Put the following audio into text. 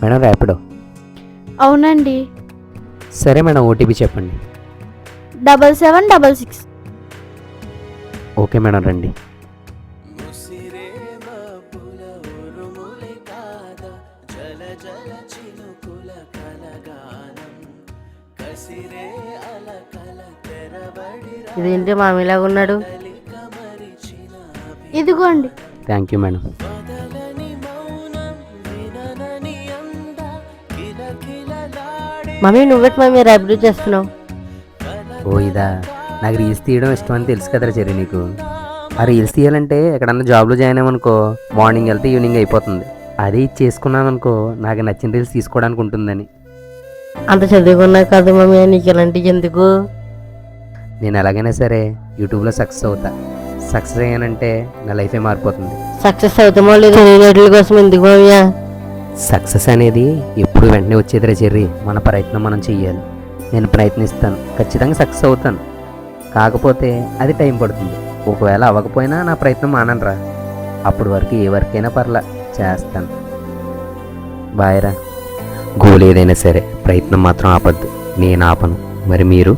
Madam Rapido. అవునండి. సరే madam, OTP చెప్పండి. 7766. ఓకే మేడం, రండి. ఇదేంటి మామిలాగా ఉన్నాడు? ఇదిగోండి. Thank you madam. మమ్మీ నువ్వెట్ మమ్మీ ర్యాపిడో చేస్తున్నావు? ఓ ఇదా, నాకు రీల్స్ తీయడం ఇష్టం అని తెలుసు కదరా చెర్రీ నీకు. ఆ రీల్స్ తీయాలంటే ఎక్కడన్నా జాబ్లో జాయిన్ అయ్యామనుకో, మార్నింగ్ వెళ్తే ఈవినింగ్ అయిపోతుంది. అదే ఇది చేసుకున్నాను అనుకో, నాకు నచ్చిన రీల్స్ తీసుకోవడానికి ఉంటుందని. అంత చదువుకున్నా కదా మమ్మీ, నీకు ఇలాంటివి ఎందుకు? నేను ఎలాగైనా సరే యూట్యూబ్లో సక్సెస్ అవుతా. సక్సెస్ అయ్యానంటే నా లైఫే మారిపోతుంది. సక్సెస్ అవుతామో లేదు తెలియనట్ల కోసం ఎందుకు మమ్మీ? సక్సెస్ అనేది ఎప్పుడు వెంటనే వచ్చేదిరా చెర్రీ, మన ప్రయత్నం మనం చెయ్యాలి. నేను ప్రయత్నిస్తాను, ఖచ్చితంగా సక్సెస్ అవుతాను. కాకపోతే అది టైం పడుతుంది. ఒకవేళ అవ్వకపోయినా నా ప్రయత్నం మానరా. అప్పటి వరకు ఏ వర్క్ అయినా పర్లా చేస్తాను. బాయ్రా. గోల్ ఏదైనా సరే ప్రయత్నం మాత్రం ఆపద్దు. నేను ఆపను. మరి మీరు?